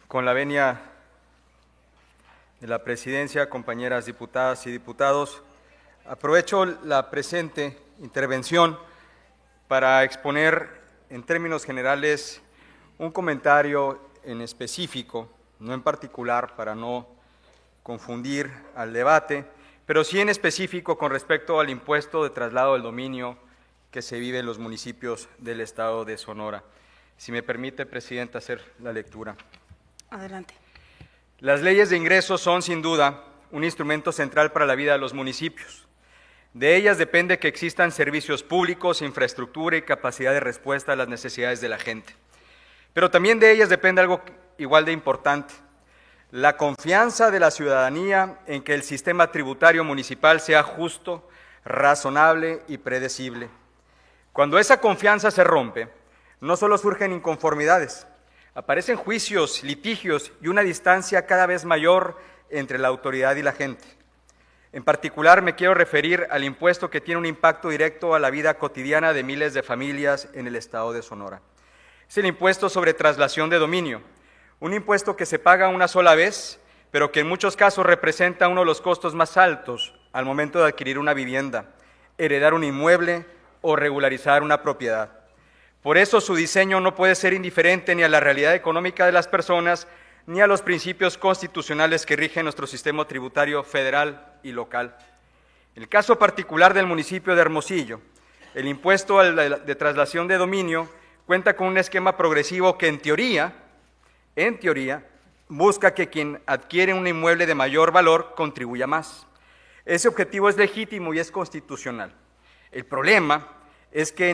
Con la venia de la presidencia, compañeras diputadas y diputados, aprovecho la presente intervención para exponer en términos generales un comentario en específico, no en particular para no confundir al debate, pero sí en específico con respecto al impuesto de traslado del dominio que se vive en los municipios del estado de Sonora. Si me permite, Presidenta, hacer la lectura. Adelante. Las leyes de ingresos son, sin duda, un instrumento central para la vida de los municipios. De ellas depende que existan servicios públicos, infraestructura y capacidad de respuesta a las necesidades de la gente. Pero también de ellas depende algo igual de importante: la confianza de la ciudadanía en que el sistema tributario municipal sea justo, razonable y predecible. Cuando esa confianza se rompe, no solo surgen inconformidades, aparecen juicios, litigios y una distancia cada vez mayor entre la autoridad y la gente. En particular, me quiero referir al impuesto que tiene un impacto directo a la vida cotidiana de miles de familias en el estado de Sonora. Es el impuesto sobre traslación de dominio, un impuesto que se paga una sola vez, pero que en muchos casos representa uno de los costos más altos al momento de adquirir una vivienda, heredar un inmueble o regularizar una propiedad. Por eso su diseño no puede ser indiferente ni a la realidad económica de las personas, ni a los principios constitucionales que rigen nuestro sistema tributario federal y local. En el caso particular del municipio de Hermosillo, el impuesto de traslación de dominio cuenta con un esquema progresivo que en teoría, busca que quien adquiere un inmueble de mayor valor contribuya más. Ese objetivo es legítimo y es constitucional. El problema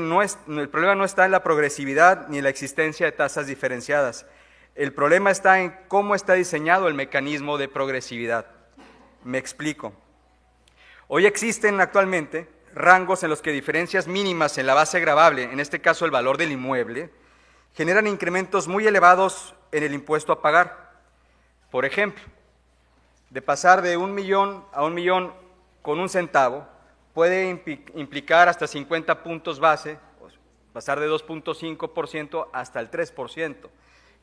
no está en la progresividad ni en la existencia de tasas diferenciadas. El problema está en cómo está diseñado el mecanismo de progresividad. Me explico. Hoy existen actualmente rangos en los que diferencias mínimas en la base gravable, en este caso el valor del inmueble, generan incrementos muy elevados en el impuesto a pagar. Por ejemplo, de pasar de 1 millón a 1 millón con 1 centavo, puede implicar hasta 50 puntos base, pasar de 2.5% hasta el 3%.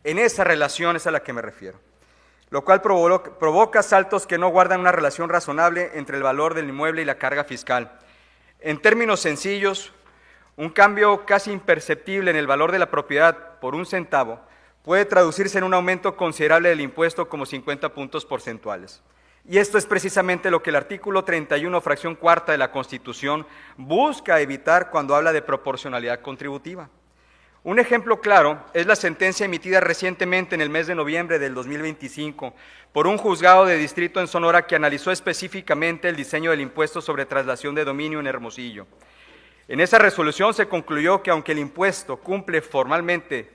En esa relación es a la que me refiero, lo cual provoca saltos que no guardan una relación razonable entre el valor del inmueble y la carga fiscal. En términos sencillos, un cambio casi imperceptible en el valor de la propiedad por 1 centavo puede traducirse en un aumento considerable del impuesto como 50 puntos porcentuales. Y esto es precisamente lo que el artículo 31, fracción cuarta de la Constitución busca evitar cuando habla de proporcionalidad contributiva. Un ejemplo claro es la sentencia emitida recientemente en el mes de noviembre del 2025 por un juzgado de distrito en Sonora que analizó específicamente el diseño del impuesto sobre traslación de dominio en Hermosillo. En esa resolución se concluyó que aunque el impuesto cumple formalmente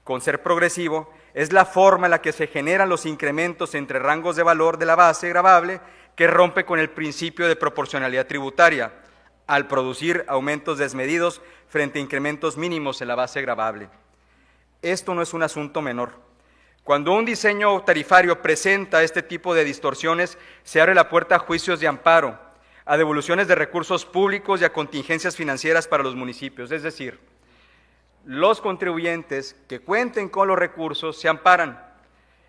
con ser progresivo, es la forma en la que se generan los incrementos entre rangos de valor de la base gravable que rompe con el principio de proporcionalidad tributaria, al producir aumentos desmedidos frente a incrementos mínimos en la base gravable. Esto no es un asunto menor. Cuando un diseño tarifario presenta este tipo de distorsiones, se abre la puerta a juicios de amparo, a devoluciones de recursos públicos y a contingencias financieras para los municipios. Es decir, los contribuyentes que cuenten con los recursos se amparan,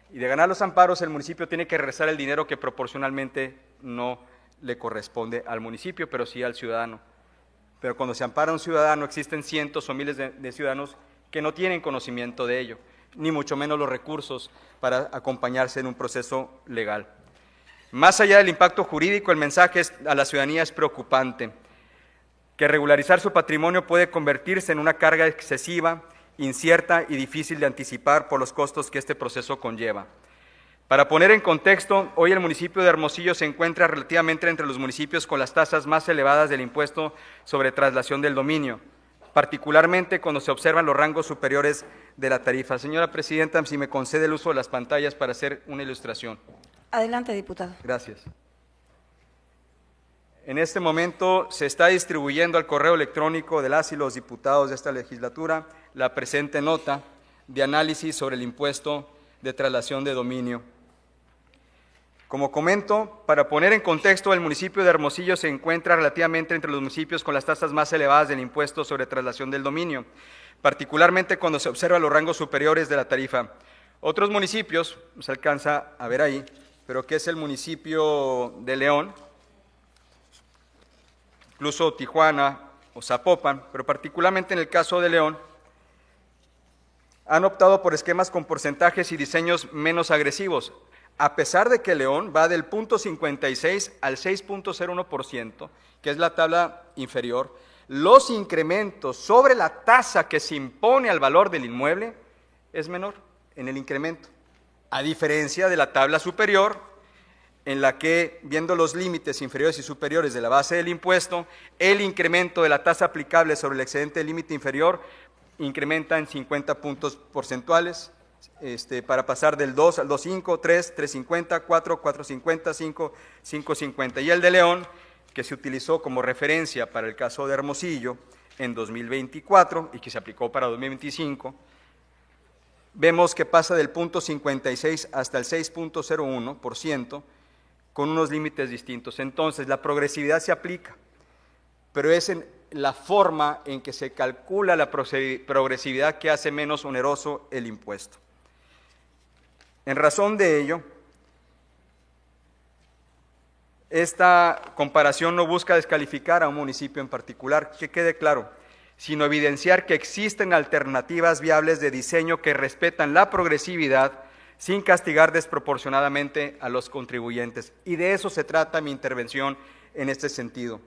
y de ganar los amparos el municipio tiene que regresar el dinero que proporcionalmente no le corresponde al municipio, pero sí al ciudadano. Pero cuando se ampara a un ciudadano, existen cientos o miles de ciudadanos que no tienen conocimiento de ello, ni mucho menos los recursos para acompañarse en un proceso legal. Más allá del impacto jurídico, el mensaje a la ciudadanía es preocupante, que regularizar su patrimonio puede convertirse en una carga excesiva, incierta y difícil de anticipar por los costos que este proceso conlleva. Para poner en contexto, hoy el municipio de Hermosillo se encuentra relativamente entre los municipios con las tasas más elevadas del impuesto sobre traslación del dominio, particularmente cuando se observan los rangos superiores de la tarifa. Señora Presidenta, si me concede el uso de las pantallas para hacer una ilustración. Adelante, diputado. Gracias. En este momento se está distribuyendo al correo electrónico de las y los diputados de esta legislatura la presente nota de análisis sobre el impuesto de traslación de dominio. Como comento, para poner en contexto, el municipio de Hermosillo se encuentra relativamente entre los municipios con las tasas más elevadas del impuesto sobre traslación del dominio, particularmente cuando se observan los rangos superiores de la tarifa. Otros municipios, se alcanza a ver ahí, pero que es el municipio de León, incluso Tijuana o Zapopan, pero particularmente en el caso de León, han optado por esquemas con porcentajes y diseños menos agresivos, a pesar de que León va del 0.56 al 6.01%, que es la tabla inferior. Los incrementos sobre la tasa que se impone al valor del inmueble es menor en el incremento, a diferencia de la tabla superior, en la que, viendo los límites inferiores y superiores de la base del impuesto, el incremento de la tasa aplicable sobre el excedente del límite inferior incrementa en 50 puntos porcentuales, para pasar del 2 al 2.5, 3, 3.50, 4, 4.50, 5, 5.50. Y el de León, que se utilizó como referencia para el caso de Hermosillo en 2024 y que se aplicó para 2025, vemos que pasa del 0.56 hasta el 6.01%, con unos límites distintos. Entonces, la progresividad se aplica, pero es en la forma en que se calcula la progresividad que hace menos oneroso el impuesto. En razón de ello, esta comparación no busca descalificar a un municipio en particular, que quede claro, sino evidenciar que existen alternativas viables de diseño que respetan la progresividad sin castigar desproporcionadamente a los contribuyentes. Y de eso se trata mi intervención en este sentido.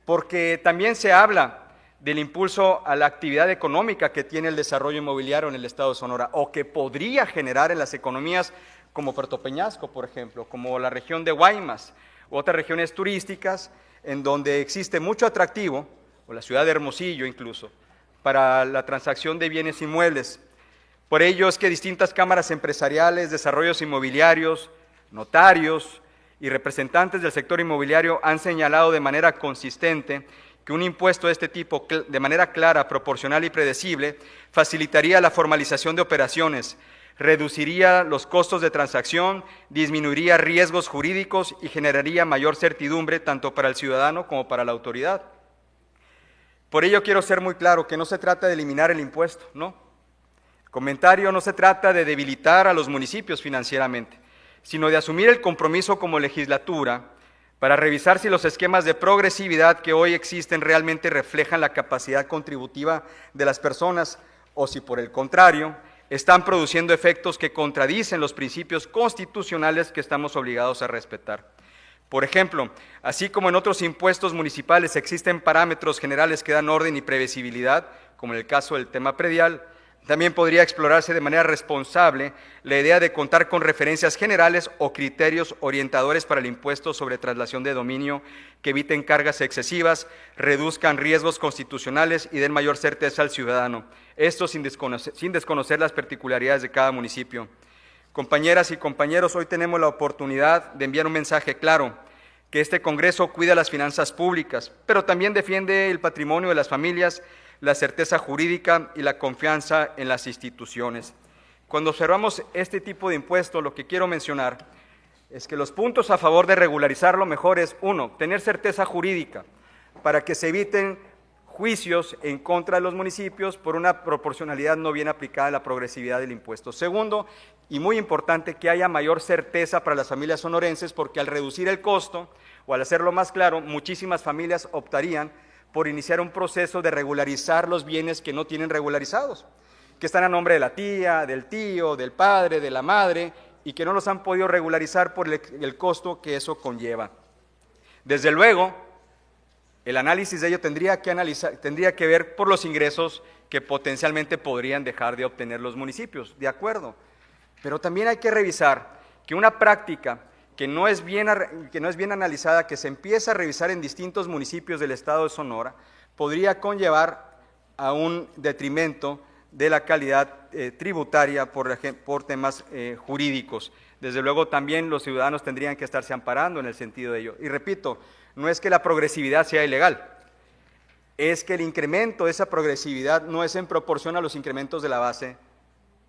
Porque también se habla del impulso a la actividad económica que tiene el desarrollo inmobiliario en el estado de Sonora, o que podría generar en las economías como Puerto Peñasco, por ejemplo, como la región de Guaymas, u otras regiones turísticas, en donde existe mucho atractivo, o la ciudad de Hermosillo incluso, para la transacción de bienes inmuebles. Por ello es que distintas cámaras empresariales, desarrollos inmobiliarios, notarios y representantes del sector inmobiliario han señalado de manera consistente que un impuesto de este tipo, de manera clara, proporcional y predecible, facilitaría la formalización de operaciones, reduciría los costos de transacción, disminuiría riesgos jurídicos y generaría mayor certidumbre tanto para el ciudadano como para la autoridad. Por ello quiero ser muy claro que no se trata de eliminar el impuesto, no. El comentario no se trata de debilitar a los municipios financieramente, sino de asumir el compromiso como legislatura para revisar si los esquemas de progresividad que hoy existen realmente reflejan la capacidad contributiva de las personas o si por el contrario están produciendo efectos que contradicen los principios constitucionales que estamos obligados a respetar. Por ejemplo, así como en otros impuestos municipales existen parámetros generales que dan orden y previsibilidad, como en el caso del tema predial, también podría explorarse de manera responsable la idea de contar con referencias generales o criterios orientadores para el impuesto sobre traslación de dominio que eviten cargas excesivas, reduzcan riesgos constitucionales y den mayor certeza al ciudadano. Esto sin desconocer las particularidades de cada municipio. Compañeras y compañeros, hoy tenemos la oportunidad de enviar un mensaje claro, que este Congreso cuida las finanzas públicas, pero también defiende el patrimonio de las familias, la certeza jurídica y la confianza en las instituciones. Cuando observamos este tipo de impuestos, lo que quiero mencionar es que los puntos a favor de regularizarlo mejor es, uno, tener certeza jurídica para que se eviten juicios en contra de los municipios por una proporcionalidad no bien aplicada a la progresividad del impuesto. Segundo, y muy importante, que haya mayor certeza para las familias sonorenses, porque al reducir el costo o al hacerlo más claro, muchísimas familias optarían por iniciar un proceso de regularizar los bienes que no tienen regularizados, que están a nombre de la tía, del tío, del padre, de la madre, y que no los han podido regularizar por el costo que eso conlleva. Desde luego, el análisis de ello tendría que ver por los ingresos que potencialmente podrían dejar de obtener los municipios, de acuerdo, pero también hay que revisar que una práctica que no es bien analizada, que se empieza a revisar en distintos municipios del estado de Sonora, podría conllevar a un detrimento de la calidad tributaria por temas jurídicos. Desde luego también los ciudadanos tendrían que estarse amparando en el sentido de ello. Y repito, no es que la progresividad sea ilegal, es que el incremento de esa progresividad no es en proporción a los incrementos de la base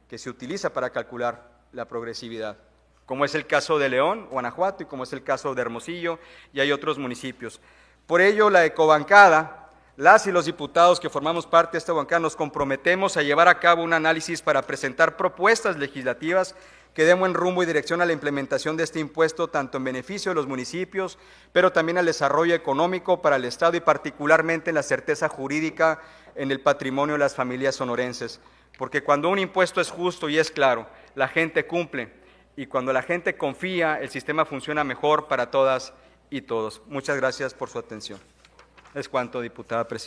que se utiliza para calcular la progresividad, como es el caso de León, Guanajuato, y como es el caso de Hermosillo, y hay otros municipios. Por ello, la Ecobancada Las y los diputados que formamos parte de esta bancada nos comprometemos a llevar a cabo un análisis para presentar propuestas legislativas que den buen rumbo y dirección a la implementación de este impuesto, tanto en beneficio de los municipios, pero también al desarrollo económico para el Estado y particularmente en la certeza jurídica en el patrimonio de las familias sonorenses. Porque cuando un impuesto es justo y es claro, la gente cumple, y cuando la gente confía, el sistema funciona mejor para todas y todos. Muchas gracias por su atención. Es cuanto, diputada presidenta.